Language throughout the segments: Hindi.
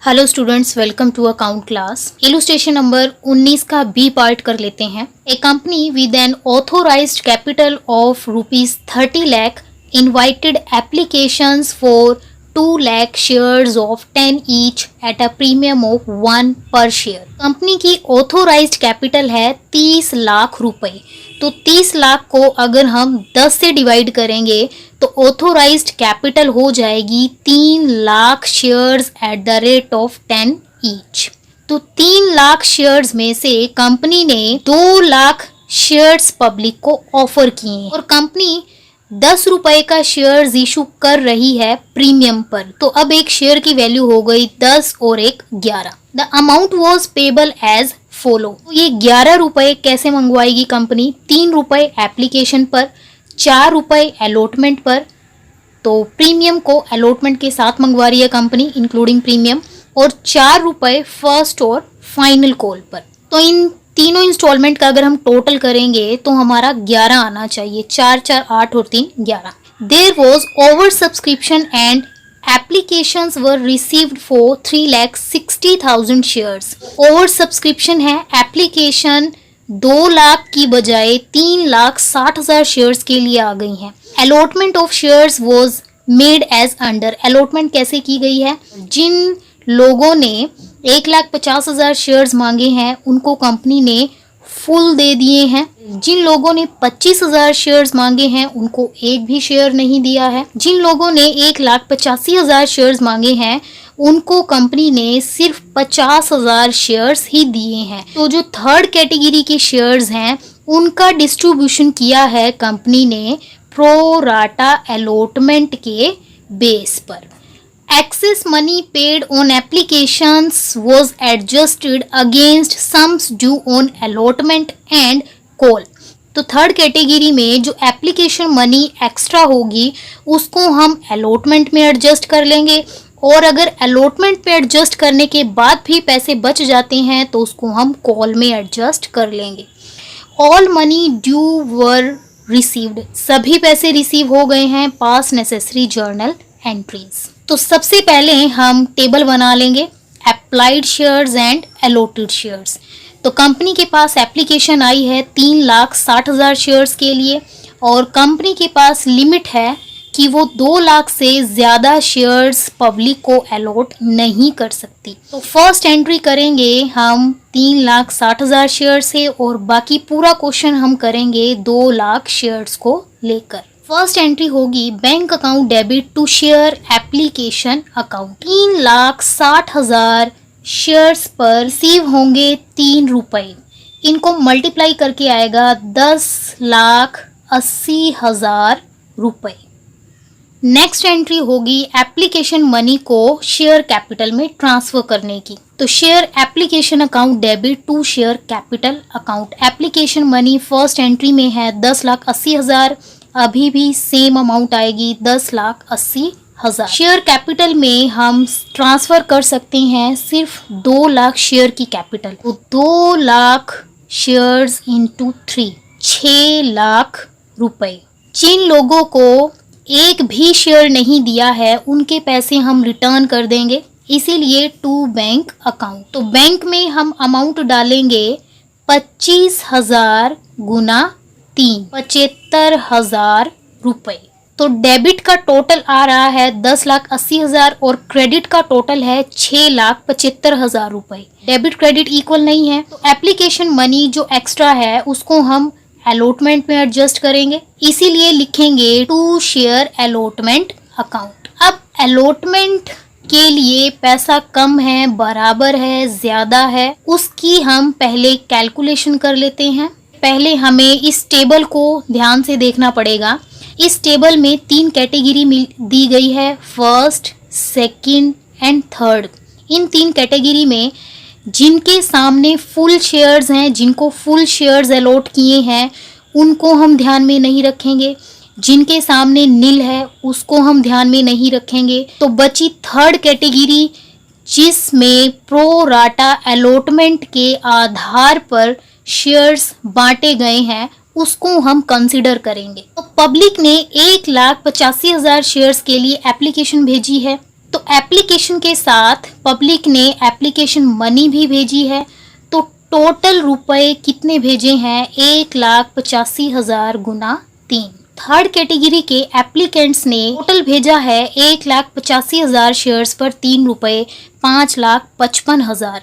Hello students, welcome to account class. Illustration number 19 का बी पार्ट कर लेते हैं। A company with an authorized capital of ₹30 lakh invited applications for 2 lakh shares of 10 each at a premium of 1 per share। Company की ऑथोराइज्ड कैपिटल है 30 लाख रुपए। तो 30 लाख को अगर हम 10 से डिवाइड करेंगे तो ऑथोराइज्ड कैपिटल हो जाएगी 3 lakh shares at the rate of 10 each. तो 3 लाख शेयर्स में से कंपनी ने 2 लाख शेयर्स पब्लिक को ऑफर किए और कंपनी 10 रुपए का शेयर्स इशू कर रही है प्रीमियम पर। तो अब एक शेयर की वैल्यू हो गई 10 और एक 11। The amount was payable as follow. तो ये 11 रुपए कैसे मंगवाएगी कंपनी? 3 रुपए एप्लीकेशन पर, 4 रुपए अलॉटमेंट पर। तो प्रीमियम को अलॉटमेंट के साथ मंगवा रही है कंपनी इंक्लूडिंग प्रीमियम, और 4 रुपए फर्स्ट और फाइनल कॉल पर। तो इन तीनों इंस्टॉलमेंट का अगर हम टोटल करेंगे तो हमारा 11 आना चाहिए। 4 4 8 और 3 11। There was over subscription and applications were received for 3,60,000 shares। Over subscription है, एप्लीकेशन 2 लाख की बजाय 3,60,000 शेयर्स के लिए आ गई हैं। Allotment of shares was made as under. Allotment कैसे की गई है? जिन लोगों ने 1,50,000 शेयर्स मांगे हैं उनको कंपनी ने फुल दे दिए हैं। जिन लोगों ने 25,000 शेयर्स मांगे हैं उनको एक भी शेयर नहीं दिया है। जिन लोगों ने 1,85,000 शेयर्स मांगे हैं उनको कंपनी ने सिर्फ 50,000 शेयर्स ही दिए हैं। तो जो थर्ड कैटेगरी के शेयर्स हैं उनका डिस्ट्रीब्यूशन किया है कंपनी ने प्रो राटा अलॉटमेंट के बेस पर। Excess money paid on applications was adjusted against sums due on allotment and call। तो थर्ड कैटेगरी में जो एप्लीकेशन मनी एक्स्ट्रा होगी उसको हम अलॉटमेंट में एडजस्ट कर लेंगे, और अगर अलॉटमेंट पे एडजस्ट करने के बाद भी पैसे बच जाते हैं तो उसको हम कॉल में एडजस्ट कर लेंगे। ऑल मनी ड्यू वर रिसीव्ड। सभी पैसे रिसीव हो गए हैं। पास नेसेसरी जर्नल एंट्रीज। तो सबसे पहले हम टेबल बना लेंगे applied shares and allotted shares. तो कंपनी के पास एप्लीकेशन आई है 3,60,000 शेयर्स के लिए, और कंपनी के पास लिमिट है कि वो 2 लाख से ज़्यादा शेयर्स पब्लिक को अलॉट नहीं कर सकती। तो फर्स्ट एंट्री करेंगे हम 3,60,000 शेयर से, और बाकी पूरा क्वेश्चन हम करेंगे 2 लाख शेयर्स को लेकर। फर्स्ट एंट्री होगी bank account debit to share application account. 3,60,000 shares पर रिसीव होंगे 3 रुपए। इनको मल्टीप्लाई करके आएगा 10,80,000 रुपए। नेक्स्ट एंट्री होगी एप्लीकेशन मनी को शेयर कैपिटल में ट्रांसफर करने की। तो share application account debit to share capital account. Application money first entry में है 10,80,000। अभी भी सेम अमाउंट आएगी 10,80,000। शेयर कैपिटल में हम ट्रांसफर कर सकते हैं सिर्फ 2 लाख शेयर की कैपिटल। तो 2 लाख शेयर्स इंटू 3, 6 लाख रुपए। जिन लोगों को एक भी शेयर नहीं दिया है उनके पैसे हम रिटर्न कर देंगे, इसीलिए टू बैंक अकाउंट। तो बैंक में हम अमाउंट डालेंगे 25,000 गुना 3, 75,000 रुपए। तो डेबिट का टोटल आ रहा है 10,80,000 और क्रेडिट का टोटल है 6,75,000 रुपए। डेबिट क्रेडिट इक्वल नहीं है, तो एप्लीकेशन मनी जो एक्स्ट्रा है उसको हम अलॉटमेंट में एडजस्ट करेंगे, इसीलिए लिखेंगे टू शेयर अलॉटमेंट अकाउंट। अब अलॉटमेंट के लिए पैसा कम है, बराबर है, ज्यादा है, उसकी हम पहले कैलकुलेशन कर लेते हैं। पहले हमें इस टेबल को ध्यान से देखना पड़ेगा। इस टेबल में 3 कैटेगरी दी गई है, first, second and third. In 3 category में जिनके सामने फुल शेयर्स हैं, जिनको फुल शेयर्स अलॉट किए हैं उनको हम ध्यान में नहीं रखेंगे। जिनके सामने नील है उसको हम ध्यान में नहीं रखेंगे। तो बची थर्ड कैटेगरी जिसमें प्रो राटा अलॉटमेंट के आधार पर शेयर्स बांटे गए हैं उसको हम कंसिडर करेंगे। तो पब्लिक ने 1,85,000 शेयर्स के लिए एप्लीकेशन भेजी है। तो एप्लीकेशन के साथ पब्लिक ने एप्लीकेशन मनी भी भेजी है। तो टोटल रुपए कितने भेजे हैं? 1,85,000 गुना 3। थर्ड कैटेगरी के एप्लीकेंट्स ने टोटल भेजा है 1,85,000 शेयर्स पर 3 रुपए 5,55,000।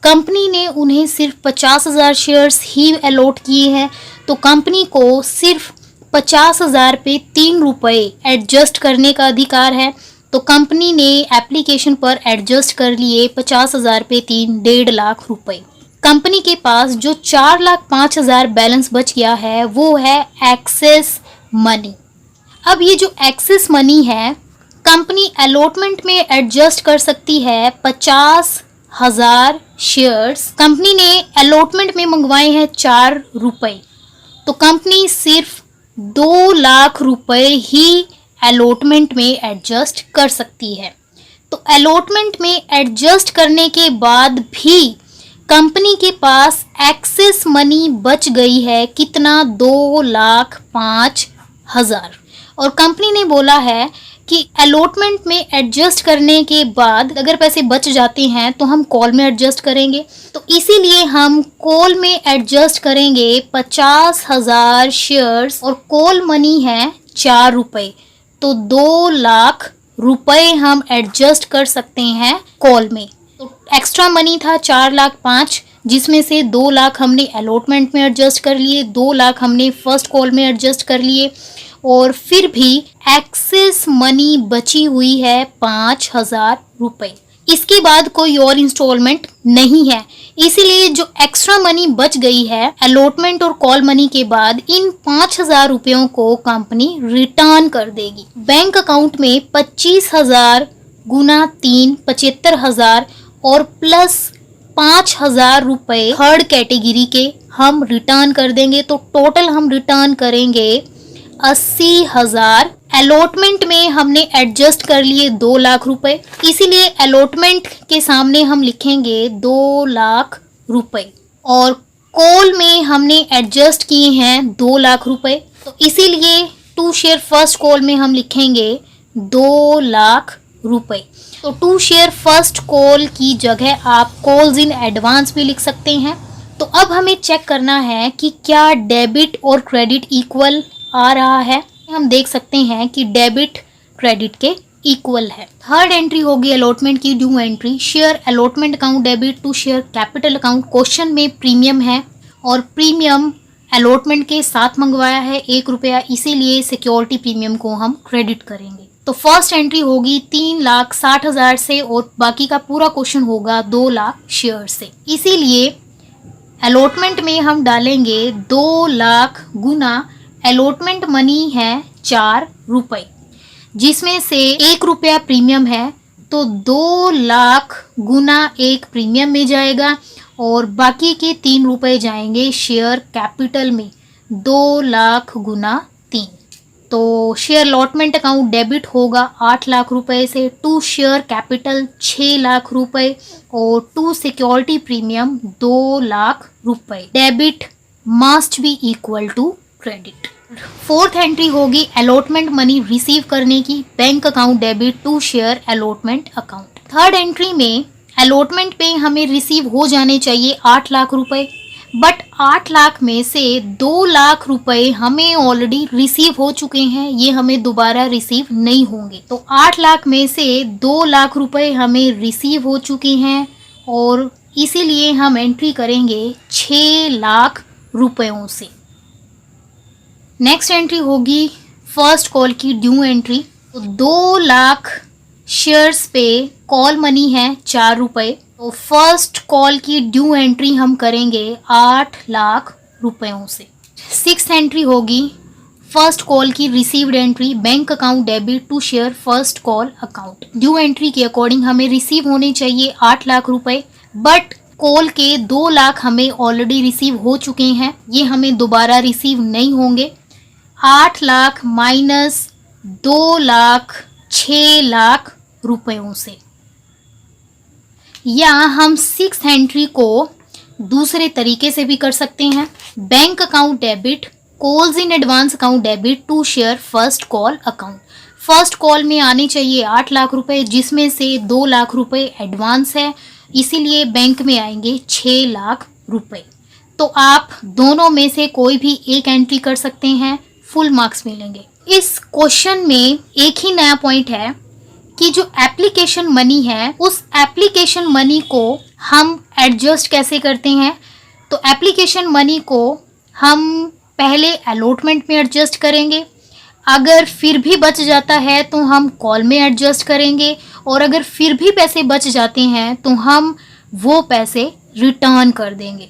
कंपनी ने उन्हें सिर्फ 50,000 शेयर्स ही अलॉट किए हैं, तो कंपनी को सिर्फ 50,000 पे 3 रुपए एडजस्ट करने का अधिकार है। तो कंपनी ने एप्लीकेशन पर एडजस्ट कर लिए 50,000 पे 3, 1.5 लाख रुपए। कंपनी के पास जो 4,05,000 बैलेंस बच गया है वो है एक्सेस मनी। अब ये जो एक्सेस मनी है, कंपनी अलॉटमेंट में एडजस्ट कर सकती है 50,000 शेयर्स। कंपनी ने अलॉटमेंट में मंगवाए हैं 4 रुपए, तो कंपनी सिर्फ 2 लाख रुपए ही अलॉटमेंट में एडजस्ट कर सकती है। तो अलॉटमेंट में एडजस्ट करने के बाद भी कंपनी के पास एक्सेस मनी बच गई है कितना? 2,05,000। और कंपनी ने बोला है कि अलॉटमेंट में एडजस्ट करने के बाद अगर पैसे बच जाते हैं तो हम कॉल में एडजस्ट करेंगे। तो इसीलिए हम कॉल में एडजस्ट करेंगे 50,000 शेयर्स और कॉल मनी है 4 रुपए, तो 2 लाख रुपए हम एडजस्ट कर सकते हैं कॉल में। तो एक्स्ट्रा मनी था 4,05,000, जिसमें से 2 लाख हमने अलॉटमेंट में एडजस्ट कर लिए, 2 लाख हमने फर्स्ट कॉल में एडजस्ट कर लिए, और फिर भी एक्सेस मनी बची हुई है 5,000 रुपए। इसके बाद कोई और इंस्टॉलमेंट नहीं है, इसीलिए जो एक्स्ट्रा मनी बच गई है अलॉटमेंट और कॉल मनी के बाद, इन 5,000 रुपयों को कंपनी रिटर्न कर देगी। बैंक अकाउंट में 25,000 गुना 3 75,000 और प्लस 5,000 रुपए थर्ड कैटेगरी के हम रिटर्न कर देंगे। तो टोटल हम रिटर्न करेंगे 80,000। अलॉटमेंट में हमने एडजस्ट कर लिए 2 लाख रुपए, इसीलिए अलॉटमेंट के सामने हम लिखेंगे 2 लाख रुपए, और कॉल में हमने एडजस्ट किए हैं 2 लाख रुपए, तो इसीलिए 2 शेयर फर्स्ट कॉल में हम लिखेंगे 2 लाख रुपए। तो 2 शेयर फर्स्ट कॉल की जगह आप कॉल्स इन एडवांस भी लिख सकते हैं। तो अब हमें चेक करना है कि क्या डेबिट और क्रेडिट इक्वल आ रहा है। हम देख सकते हैं कि डेबिट क्रेडिट के इक्वल है। थर्ड एंट्री होगी अलॉटमेंट की due entry. Share allotment account debit to share capital account. Question में प्रीमियम है और प्रीमियम अलॉटमेंट के साथ मंगवाया है 1 रुपया, इसीलिए सिक्योरिटी प्रीमियम को हम क्रेडिट करेंगे। तो फर्स्ट एंट्री होगी 3,60,000 से और बाकी का पूरा क्वेश्चन होगा 2 लाख शेयर से, इसीलिए अलॉटमेंट में हम डालेंगे 2 लाख गुना अलॉटमेंट मनी है 4 रुपए, जिसमें से 1 रुपया प्रीमियम है, तो 2 लाख गुना 1 प्रीमियम में जाएगा और बाकी के 3 रुपए जाएंगे शेयर कैपिटल में, 2 लाख गुना 3। तो शेयर अलॉटमेंट अकाउंट डेबिट होगा 8 लाख रुपए से, टू शेयर कैपिटल 6 लाख रुपए और टू सिक्योरिटी प्रीमियम 2 लाख रुपए। Debit must be equal to credit. Fourth entry होगी अलॉटमेंट मनी रिसीव करने की, bank account debit to share allotment account. Third entry में अलॉटमेंट पे हमें रिसीव हो जाने चाहिए 8 लाख रुपए, बट 8 लाख में से 2 लाख रुपए हमें ऑलरेडी रिसीव हो चुके हैं, ये हमें दोबारा रिसीव नहीं होंगे। तो 8 लाख में से 2 लाख रुपए हमें रिसीव हो चुके हैं और इसीलिए हम एंट्री करेंगे 6 लाख रुपयों से। नेक्स्ट एंट्री होगी फर्स्ट कॉल की ड्यू एंट्री। तो 2 लाख शेयर्स पे कॉल मनी है 4 रुपए, तो फर्स्ट कॉल की ड्यू एंट्री हम करेंगे 8 लाख रुपयों से। सिक्स्थ एंट्री होगी फर्स्ट कॉल की received entry, bank account debit to share first call account. Due entry के अकॉर्डिंग हमें रिसीव होने चाहिए 8 लाख रुपए, बट कॉल के 2 लाख हमें ऑलरेडी रिसीव हो चुके हैं, ये हमें दोबारा रिसीव नहीं होंगे। 8 लाख माइनस 2 लाख 6 लाख रुपयों से। या हम सिक्स्थ एंट्री को दूसरे तरीके से भी कर सकते हैं। Bank account debit calls in advance account debit to share first call account. First call में आने चाहिए 8 लाख रुपए, जिसमें से 2 लाख रुपए एडवांस है, इसीलिए बैंक में आएंगे 6 लाख रुपए। तो आप दोनों में से कोई भी एक एंट्री कर सकते हैं, फुल मार्क्स मिलेंगे। इस क्वेश्चन में एक ही नया पॉइंट है कि जो एप्लीकेशन मनी है, उस एप्लीकेशन मनी को हम एडजस्ट कैसे करते हैं। तो एप्लीकेशन मनी को हम पहले अलॉटमेंट में एडजस्ट करेंगे, अगर फिर भी बच जाता है तो हम कॉल में एडजस्ट करेंगे, और अगर फिर भी पैसे बच जाते हैं तो हम वो पैसे रिटर्न कर देंगे।